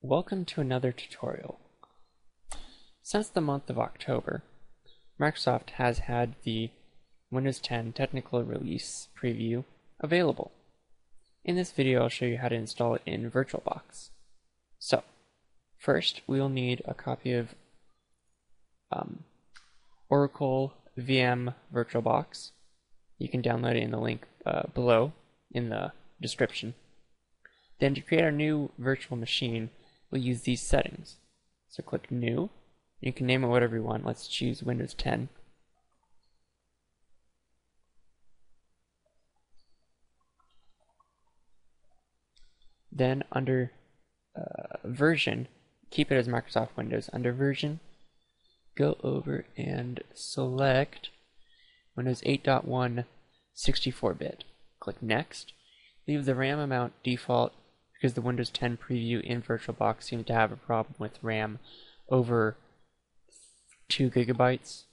Welcome to another tutorial. Since the month of October, Microsoft has had the Windows 10 Technical Release Preview available. In this video, I'll show you how to install it in Virtualbox. So, first we will need a copy of Oracle VM Virtualbox. You can download it in the link below in the description. Then to create our new virtual machine, we'll use these settings. So click New. You can name it whatever you want. Let's choose Windows 10. Then under version, keep it as Microsoft Windows. Under version, go over and select Windows 8.1 64-bit. Click Next. Leave the RAM amount default because the Windows 10 preview in Virtualbox seems to have a problem with RAM over 2 gigabytes.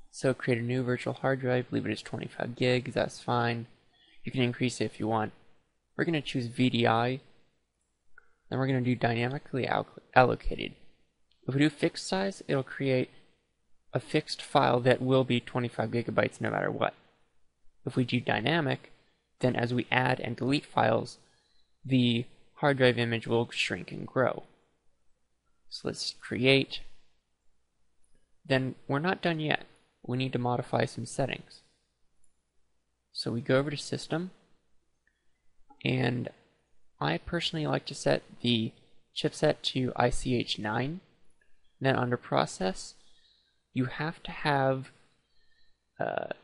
So create a new virtual hard drive, leave it as 25 gigs, that's fine. You can increase it if you want. We're going to choose VDI, then we're going to do dynamically allocated. If we do fixed size, it'll create a fixed file that will be 25 gigabytes no matter what. If we do dynamic, then as we add and delete files, the hard drive image will shrink and grow. So let's create. Then we're not done yet. We need to modify some settings. So we go over to System, and I personally like to set the chipset to ICH9. Then under Process, you have to have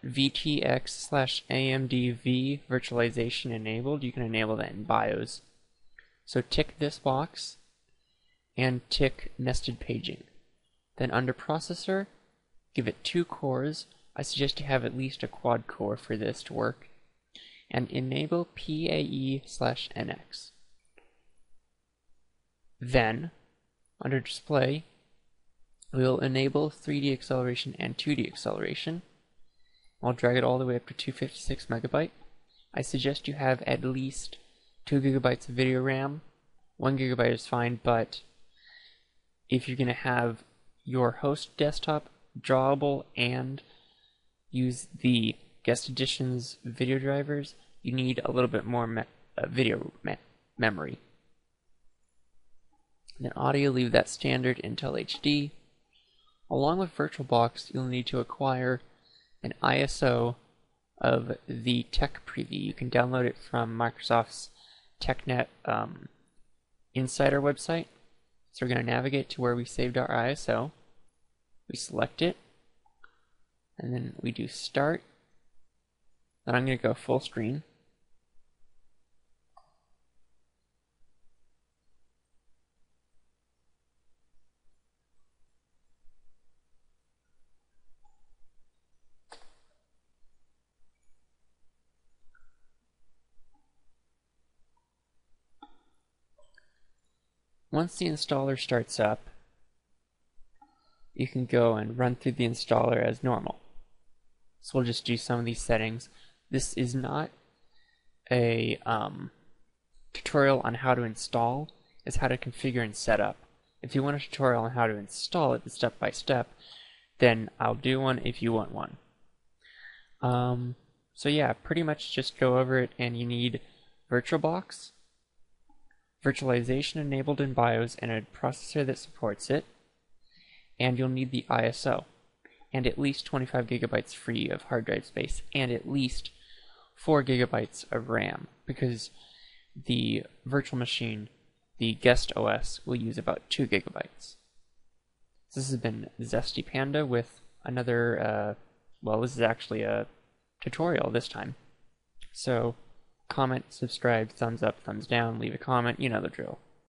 VTX/AMD-V virtualization enabled. You can enable that in BIOS. So tick this box and tick nested paging. Then under processor, give it 2 cores. I suggest you have at least a quad core for this to work. And enable PAE/NX. Then under display, we'll enable 3D acceleration and 2D acceleration. I'll drag it all the way up to 256 megabyte. I suggest you have at least 2 gigabytes of video RAM. 1 gigabyte is fine, but if you're going to have your host desktop drawable and use the guest edition's video drivers, you need a little bit more video memory. Then audio, leave that standard Intel HD. Along with Virtualbox, you'll need to acquire an ISO of the tech preview. You can download it from Microsoft's TechNet Insider website. So we're going to navigate to where we saved our ISO. We select it, and then we do Start. Then I'm going to go full screen. Once the installer starts up, you can go and run through the installer as normal. So we'll just do some of these settings. This is not a tutorial on how to install, it's how to configure and set up. If you want a tutorial on how to install it step by step, then I'll do one if you want one. So yeah, pretty much just go over it, and you need Virtualbox, virtualization enabled in BIOS, and a processor that supports it, and you'll need the ISO, and at least 25 gigabytes free of hard drive space, and at least 4 gigabytes of RAM, because the virtual machine, the guest OS, will use about 2 gigabytes. So this has been Zesty Panda with another, well, this is actually a tutorial this time. So comment, subscribe, thumbs up, thumbs down, leave a comment, you know the drill.